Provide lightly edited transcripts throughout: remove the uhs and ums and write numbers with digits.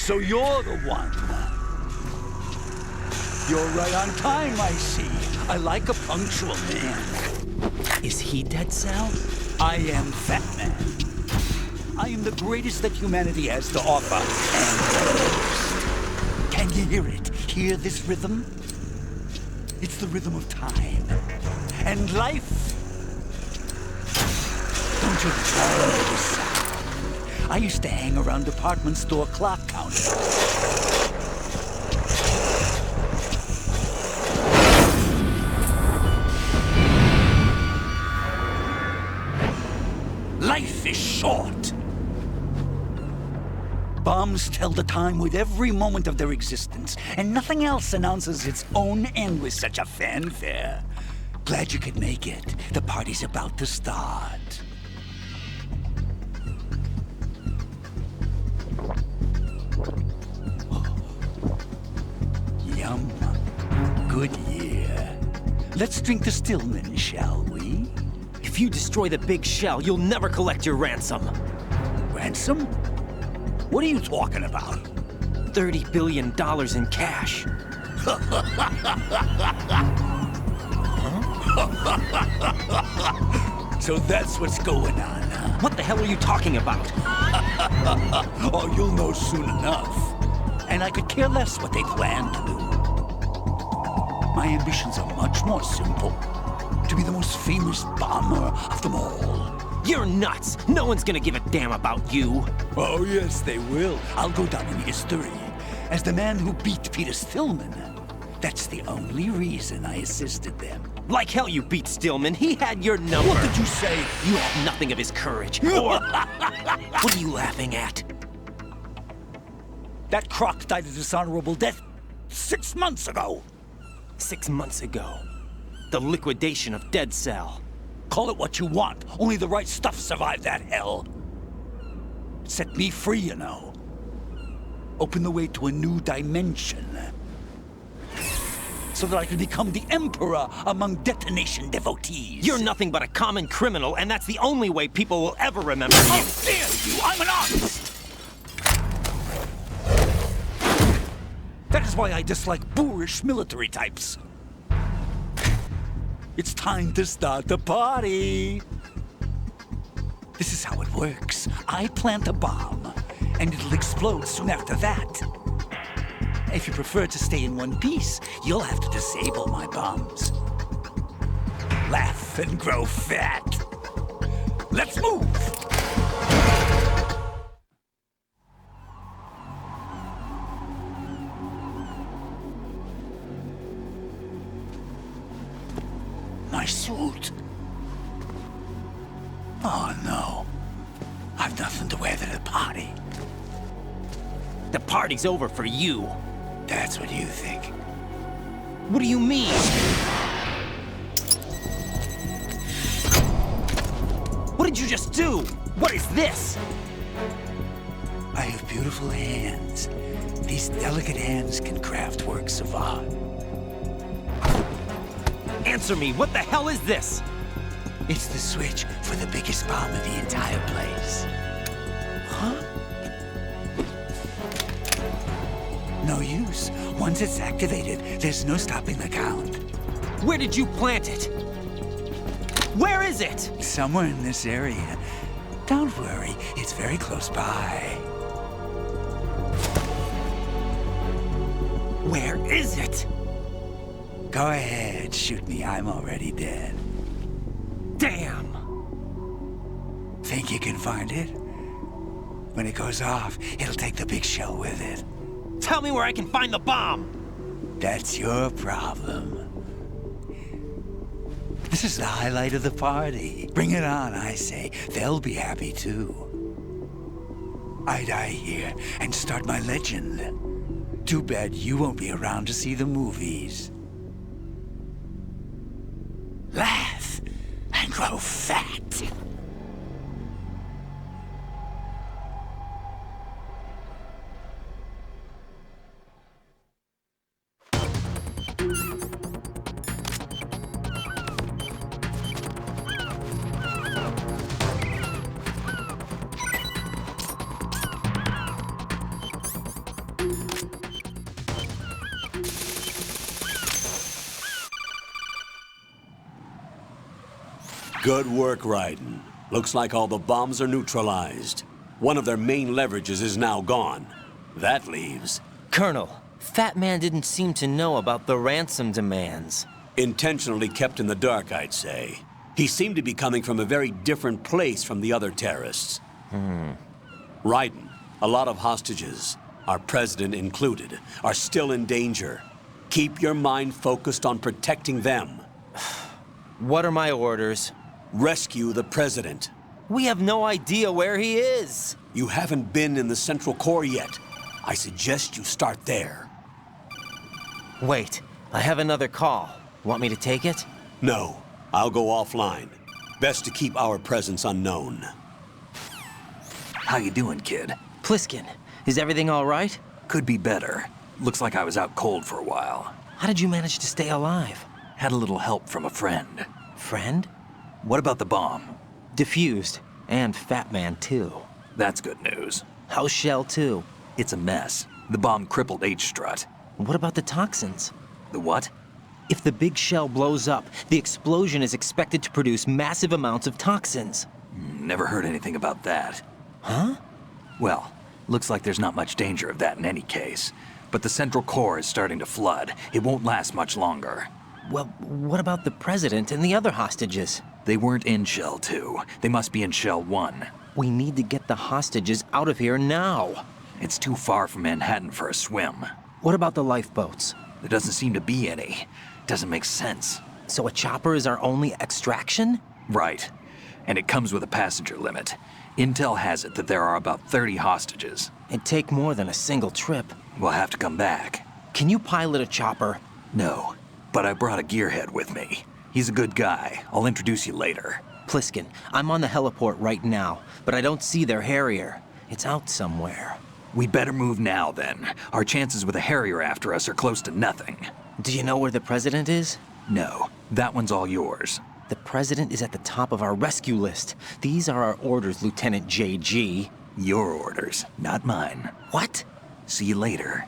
So you're the one. You're right on time, I see. I like a punctual man. Is he Dead Cell? I am Fat Man. I am the greatest that humanity has to offer, and the most. Can you hear it? Hear this rhythm? It's the rhythm of time. And life. Don't you love this sound? I used to hang around department store clock counters. Life is short. Bombs tell the time with every moment of their existence, and nothing else announces its own end with such a fanfare. Glad you could make it. The party's about to start. Yum. Good year. Let's drink to Stillman, shall we? If you destroy the big shell, you'll never collect your ransom. Ransom? What are you talking about? $30 billion in cash. So that's what's going on, huh? What the hell are you talking about? Oh, you'll know soon enough. And I could care less what they plan to do. My ambitions are much more simple. To be the most famous bomber of them all. You're nuts! No one's gonna give a damn about you. Oh, yes, they will. I'll go down in history as the man who beat Peter Stillman. That's the only reason I assisted them. Like hell you beat Stillman. He had your number. What did you say? You have nothing of his courage. Or... What are you laughing at? That croc died a dishonorable death 6 months ago. 6 months ago. The liquidation of Dead Cell. Call it what you want. Only the right stuff survived that hell. Set me free, you know. Open the way to a new dimension. So that I can become the emperor among detonation devotees. You're nothing but a common criminal, and that's the only way people will ever remember you. How dare you! I'm an artist! That is why I dislike boorish military types. It's time to start the party. This is how it works. I plant a bomb, and it'll explode soon after that. If you prefer to stay in one piece, you'll have to disable my bombs. Laugh and grow fat. Let's move! My suit. Oh, no. I've nothing to wear to the party. The party's over for you. That's what you think. What do you mean? What did you just do? What is this? I have beautiful hands. These delicate hands can craft works of art. Answer me, what the hell is this? It's the switch for the biggest bomb in the entire place. Huh? No use. Once it's activated, there's no stopping the count. Where did you plant it? Where is it? Somewhere in this area. Don't worry, it's very close by. Where is it? Go ahead, shoot me. I'm already dead. Damn! Think you can find it? When it goes off, it'll take the big shell with it. Tell me where I can find the bomb! That's your problem. This is the highlight of the party. Bring it on, I say. They'll be happy too. I die here and start my legend. Too bad you won't be around to see the movies. Laugh and grow fat. Good work, Raiden. Looks like all the bombs are neutralized. One of their main leverages is now gone. That leaves Colonel, Fat Man didn't seem to know about the ransom demands. intentionally kept in the dark, I'd say. He seemed to be coming from a very different place from the other terrorists. Raiden, a lot of hostages, our president included, are still in danger. Keep your mind focused on protecting them. What are my orders? Rescue the president. We have no idea where he is. You haven't been in the Central Core yet. I suggest you start there. Wait, I have another call. Want me to take it? No, I'll go offline. Best to keep our presence unknown. How you doing, kid? Pliskin, is everything all right? Could be better. Looks like I was out cold for a while. How did you manage to stay alive? Had a little help from a friend. Friend? What about the bomb? Diffused. And Fat Man, too. That's good news. How's Shell, too? It's a mess. The bomb crippled H-Strut. What about the toxins? The what? If the big shell blows up, the explosion is expected to produce massive amounts of toxins. Never heard anything about that. Huh? Well, looks like there's not much danger of that in any case. But the Central Core is starting to flood. It won't last much longer. Well, what about the president and the other hostages? They weren't in Shell 2. They must be in Shell 1. We need to get the hostages out of here now. It's too far from Manhattan for a swim. What about the lifeboats? There doesn't seem to be any. Doesn't make sense. So a chopper is our only extraction? Right. And it comes with a passenger limit. Intel has it that there are about 30 hostages. It'd take more than a single trip. We'll have to come back. Can you pilot a chopper? No, but I brought a gearhead with me. He's a good guy. I'll introduce you later. Pliskin, I'm on the heliport right now, but I don't see their Harrier. It's out somewhere. We'd better move now, then. Our chances with a Harrier after us are close to nothing. Do you know where the president is? No, that one's all yours. The president is at the top of our rescue list. These are our orders, Lieutenant JG. Your orders, not mine. What? See you later.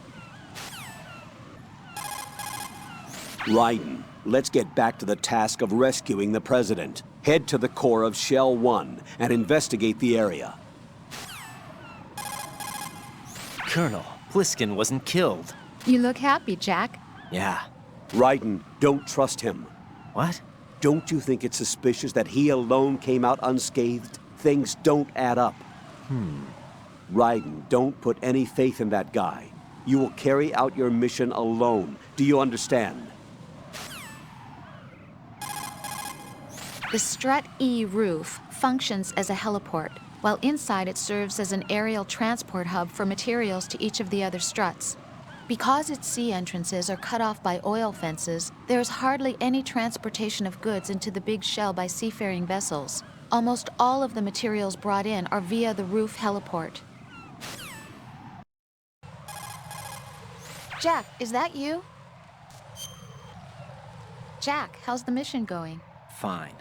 Raiden, let's get back to the task of rescuing the president. Head to the core of Shell 1 and investigate the area. Colonel, Pliskin wasn't killed. You look happy, Jack. Yeah. Raiden, don't trust him. What? Don't you think it's suspicious that he alone came out unscathed? Things don't add up. Raiden, don't put any faith in that guy. You will carry out your mission alone. Do you understand? The Strut E roof functions as a heliport, while inside it serves as an aerial transport hub for materials to each of the other struts. Because its sea entrances are cut off by oil fences, there is hardly any transportation of goods into the big shell by seafaring vessels. Almost all of the materials brought in are via the roof heliport. Jack, is that you? Jack, how's the mission going? Fine.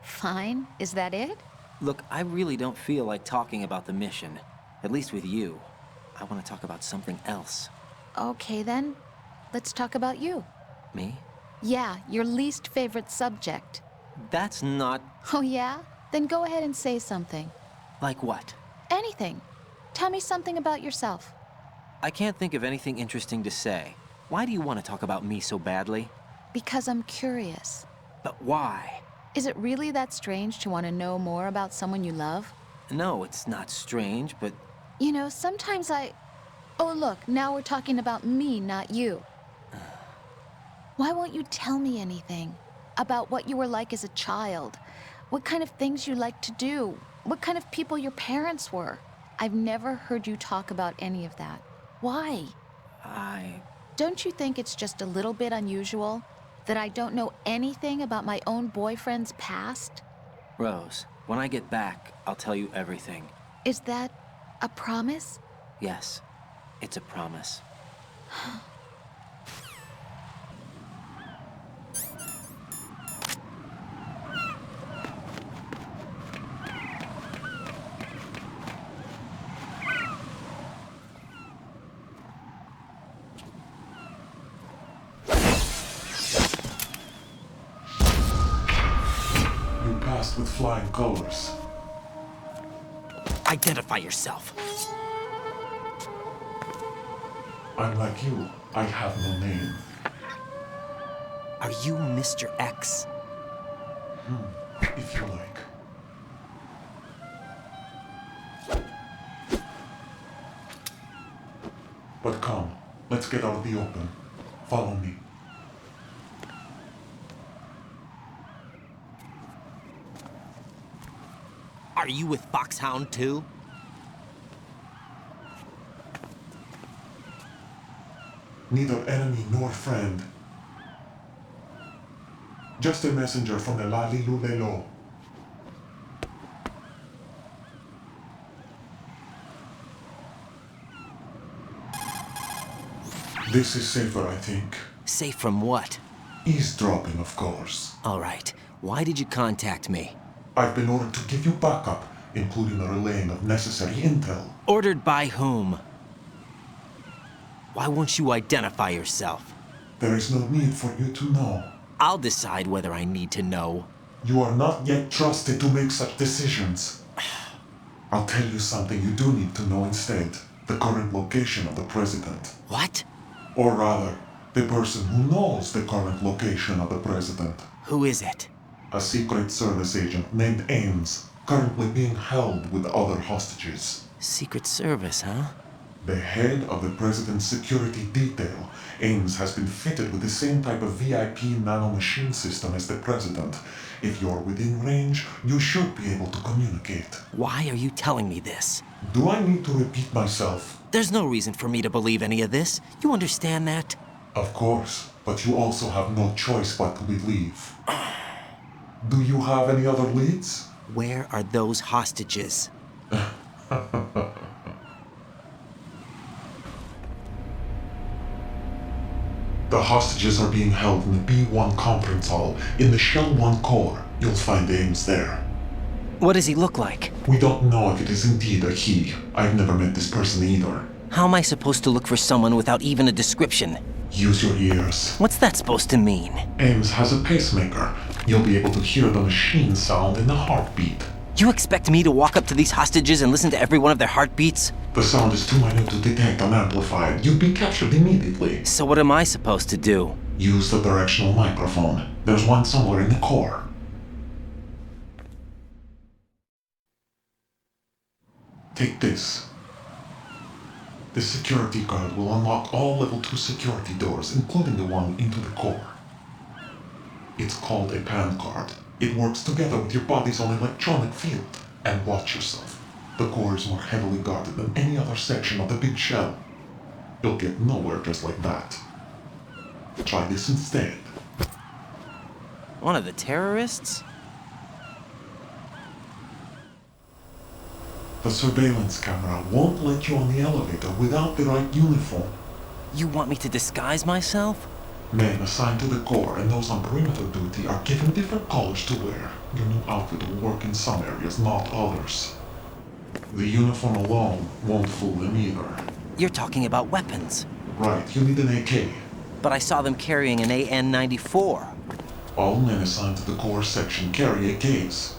Fine? Is that it? Look, I really don't feel like talking about the mission. At least with you. I want to talk about something else. Okay then, let's talk about you. Me? Yeah, your least favorite subject. That's not... Oh yeah? Then go ahead and say something. Like what? Anything. Tell me something about yourself. I can't think of anything interesting to say. Why do you want to talk about me so badly? Because I'm curious. But why? Is it really that strange to want to know more about someone you love? No, it's not strange, but... You know, sometimes Oh look, now we're talking about me, not you. Why won't you tell me anything? About what you were like as a child? What kind of things you liked to do? What kind of people your parents were? I've never heard you talk about any of that. Why? Don't you think it's just a little bit unusual that I don't know anything about my own boyfriend's past? Rose, when I get back, I'll tell you everything. Is that a promise? Yes, it's a promise. terrorists with flying colors. Identify yourself. I'm like you. I have no name. Are you Mr. X? If you like. But come, let's get out of the open. Follow me. Are you with Foxhound too? Neither enemy nor friend. Just a messenger from the Lali Lulelo. This is safer, I think. Safe from what? Eavesdropping, of course. All right. Why did you contact me? I've been ordered to give you backup, including the relaying of necessary intel. Ordered by whom? Why won't you identify yourself? There is no need for you to know. I'll decide whether I need to know. You are not yet trusted to make such decisions. I'll tell you something you do need to know instead. The current location of the president. What? Or rather, the person who knows the current location of the president. Who is it? A Secret Service agent named Ames, currently being held with other hostages. Secret Service, huh? The head of the president's security detail, Ames, has been fitted with the same type of VIP nanomachine system as the president. If you're within range, you should be able to communicate. Why are you telling me this? Do I need to repeat myself? There's no reason for me to believe any of this. You understand that? Of course, but you also have no choice but to believe. Do you have any other leads? Where are those hostages? The hostages are being held in the B1 conference hall in the Shell 1 core. You'll find Ames there. What does he look like? We don't know if it is indeed a he. I've never met this person either. How am I supposed to look for someone without even a description? Use your ears. What's that supposed to mean? Ames has a pacemaker. You'll be able to hear the machine sound in the heartbeat. You expect me to walk up to these hostages and listen to every one of their heartbeats? The sound is too minute to detect and amplify it. You'd be captured immediately. So what am I supposed to do? Use the directional microphone. There's one somewhere in the core. Take this. The security card will unlock all level 2 security doors, including the one into the core. It's called a PAN card. It works together with your body's own electronic field. And watch yourself. The core is more heavily guarded than any other section of the big shell. You'll get nowhere just like that. Try this instead. One of the terrorists? The surveillance camera won't let you on the elevator without the right uniform. You want me to disguise myself? Men assigned to the core and those on perimeter duty are given different colors to wear. Your new outfit will work in some areas, not others. The uniform alone won't fool them either. You're talking about weapons. Right, you need an AK. But I saw them carrying an AN-94. All men assigned to the core section carry AKs.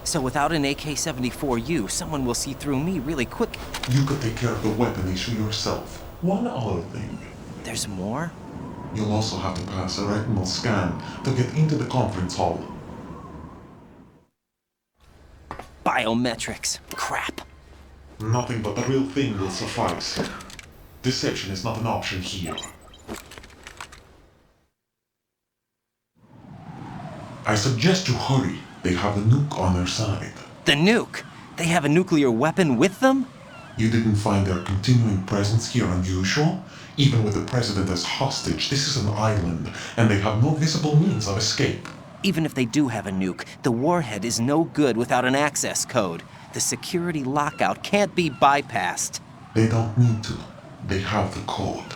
So without an AK-74U, someone will see through me really quick. You could take care of the weapon issue yourself. One other thing. There's more? You'll also have to pass a retinal scan to get into the conference hall. Biometrics. Crap. Nothing but the real thing will suffice. Deception is not an option here. I suggest you hurry. They have the nuke on their side. The nuke? They have a nuclear weapon with them? You didn't find their continuing presence here unusual? Even with the president as hostage, this is an island, and they have no visible means of escape. Even if they do have a nuke, the warhead is no good without an access code. The security lockout can't be bypassed. They don't need to. They have the code.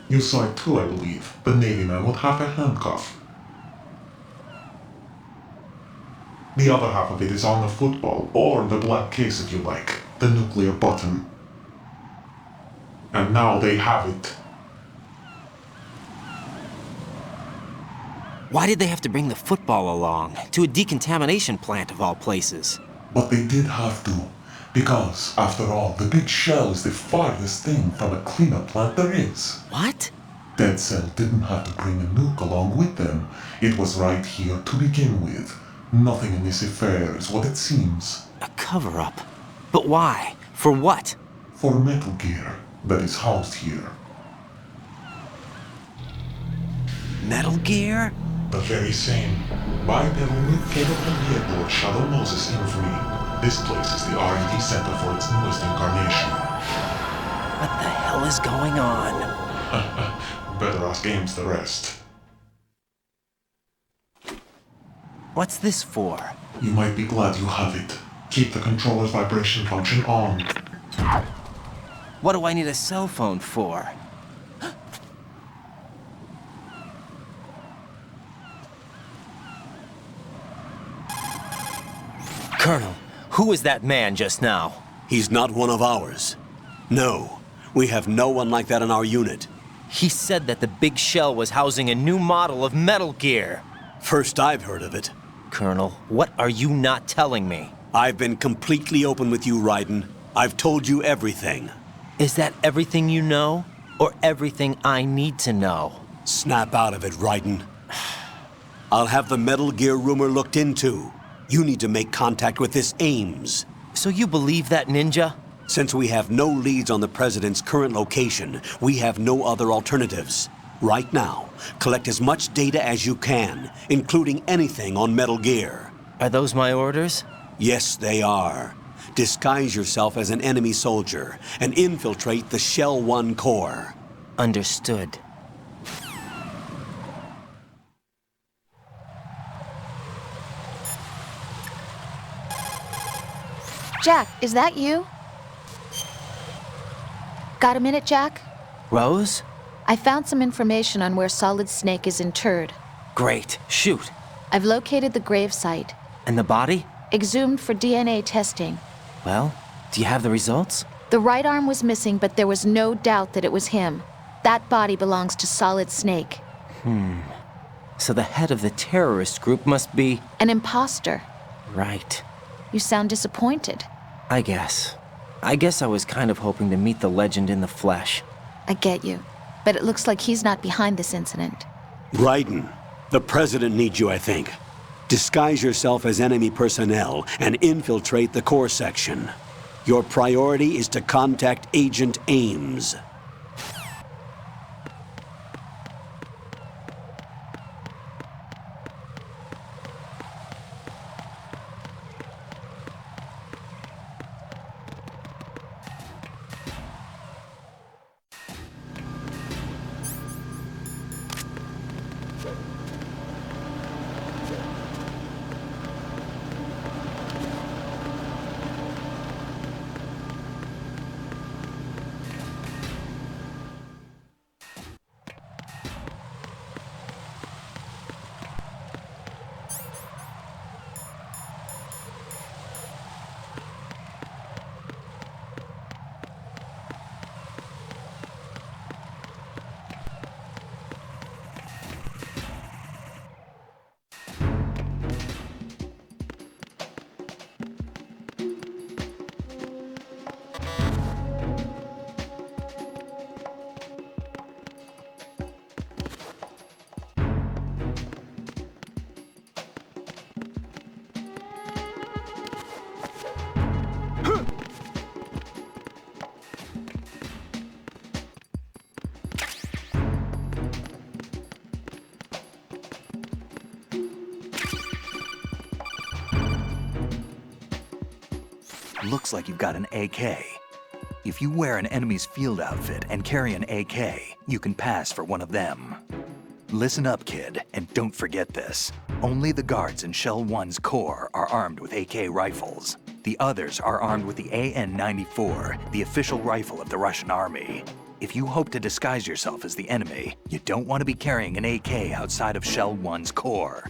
You saw it too, I believe. The Navy man with half a handcuff. The other half of it is on the football, or the black case if you like. The nuclear button. And now they have it. Why did they have to bring the football along? To a decontamination plant of all places. But they did have to, because, after all, the big shell is the farthest thing from a cleanup plant there is. What? Dead Cell didn't have to bring a nuke along with them. It was right here to begin with. Nothing in this affair is what it seems. A cover-up? But why? For what? For Metal Gear that is housed here. Metal Gear? The very same. Bipedal nuke capable vehicle Shadow Moses infamy. This place is the R&D center for its newest incarnation. What the hell is going on? Better ask Ames the rest. What's this for? You might be glad you have it. Keep the controller's vibration function on. What do I need a cell phone for? Colonel, who was that man just now? He's not one of ours. No, we have no one like that in our unit. He said that the big shell was housing a new model of Metal Gear. First I've heard of it. Colonel, what are you not telling me? I've been completely open with you, Raiden. I've told you everything. Is that everything you know? Or everything I need to know? Snap out of it, Raiden. I'll have the Metal Gear rumor looked into. You need to make contact with this Ames. So you believe that ninja? Since we have no leads on the President's current location, we have no other alternatives. Right now, collect as much data as you can, including anything on Metal Gear. Are those my orders? Yes, they are. Disguise yourself as an enemy soldier and infiltrate the Shell 1 core. Understood. Jack, is that you? Got a minute, Jack? Rose? I found some information on where Solid Snake is interred. Great. Shoot. I've located the grave site, And the body? exhumed for DNA testing. Well, do you have the results? The right arm was missing, but there was no doubt that it was him. That body belongs to Solid Snake. So the head of the terrorist group must be... An imposter. Right. You sound disappointed. I guess I was kind of hoping to meet the legend in the flesh. I get you. But it looks like he's not behind this incident. Raiden, the President needs you, I think. Disguise yourself as enemy personnel and infiltrate the core section. Your priority is to contact Agent Ames. Looks like you've got an AK. If you wear an enemy's field outfit and carry an AK, you can pass for one of them. Listen up, kid, and don't forget this. Only the guards in Shell 1's core are armed with AK rifles. The others are armed with the AN-94, the official rifle of the Russian army. If you hope to disguise yourself as the enemy, you don't want to be carrying an AK outside of Shell 1's core.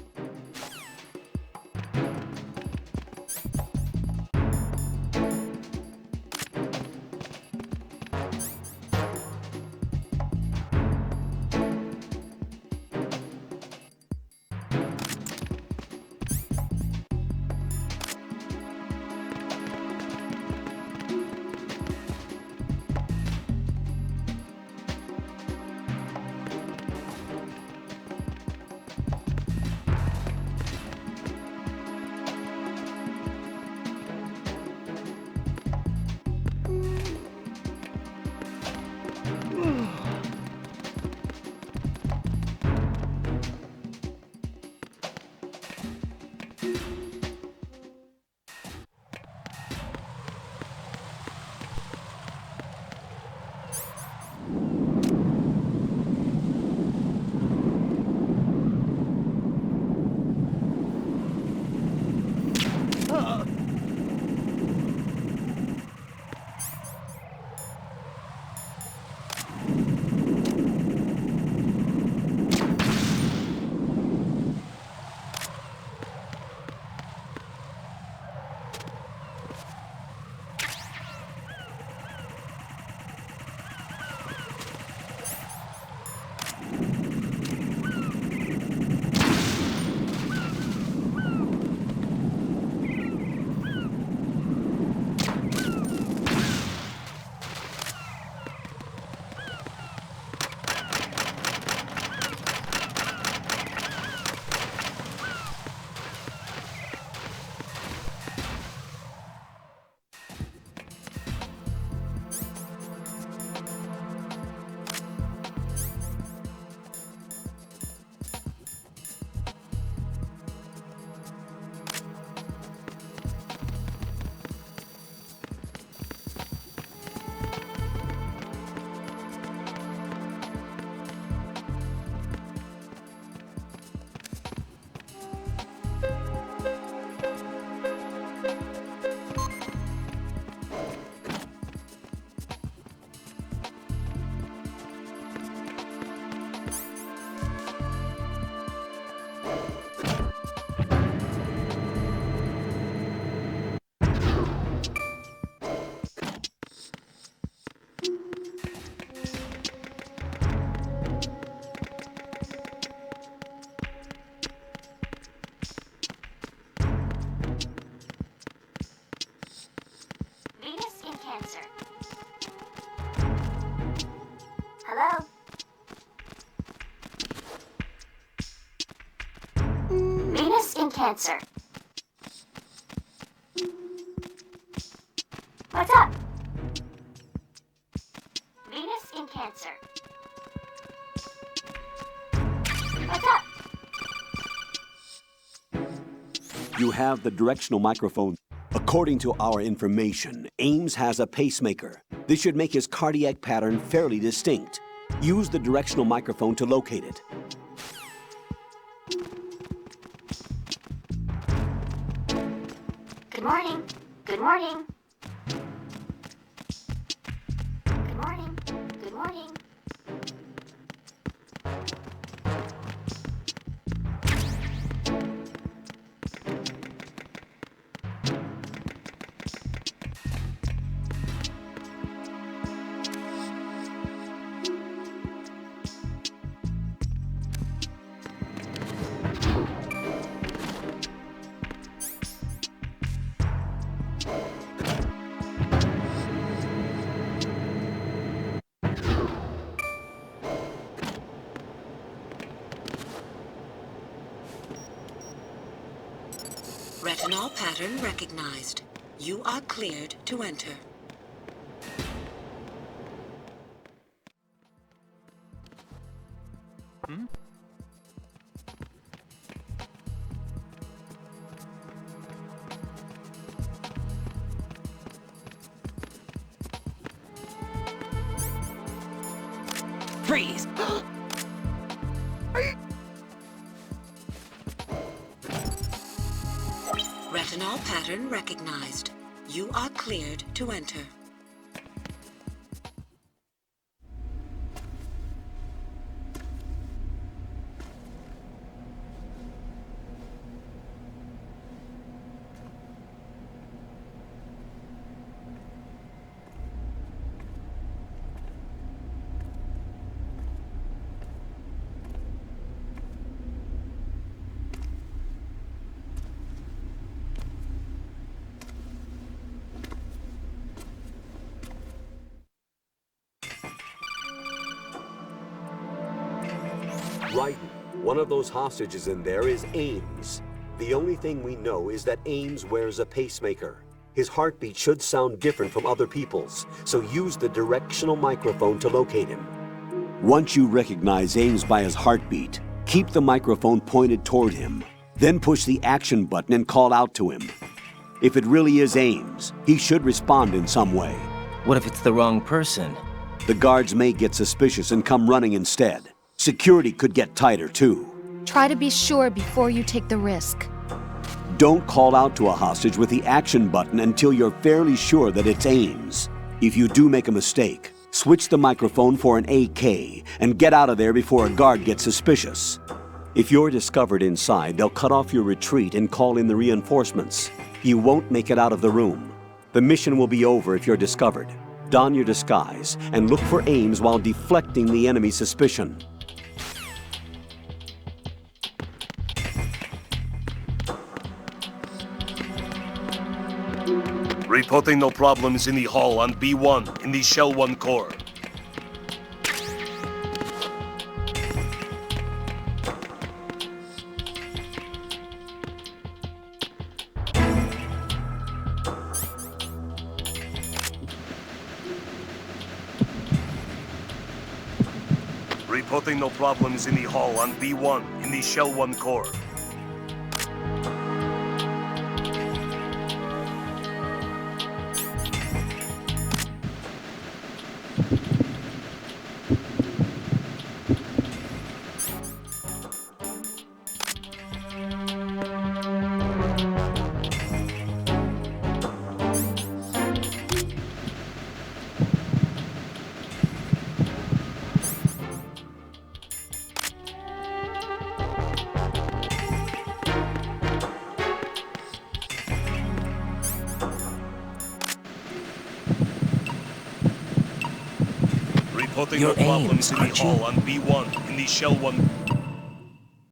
Cancer. What's up? Venus in Cancer. What's up? You have the directional microphone. According to our information, Ames has a pacemaker. This should make his cardiac pattern fairly distinct. Use the directional microphone to locate it. Good morning. Good morning. Good morning. Good morning. Retinol pattern recognized. You are cleared to enter. Freeze! Retinol pattern recognized. You are cleared to enter. Right. One of those hostages in there is Ames. The only thing we know is that Ames wears a pacemaker. His heartbeat should sound different from other people's, so use the directional microphone to locate him. Once you recognize Ames by his heartbeat, keep the microphone pointed toward him. Then push the action button and call out to him. If it really is Ames, he should respond in some way. What if it's the wrong person? The guards may get suspicious and come running instead. Security could get tighter, too. Try to be sure before you take the risk. Don't call out to a hostage with the action button until you're fairly sure that it's Ames. If you do make a mistake, switch the microphone for an AK and get out of there before a guard gets suspicious. If you're discovered inside, they'll cut off your retreat and call in the reinforcements. You won't make it out of the room. The mission will be over if you're discovered. Don your disguise and look for Ames while deflecting the enemy's suspicion. Reporting no problems in the hall on B1 in the Shell 1 core. Reporting no problems in the hall on B1 in the Shell 1 core. Reporting no You're problems Ames, in the aren't you? hall on B1 in the Shell 1.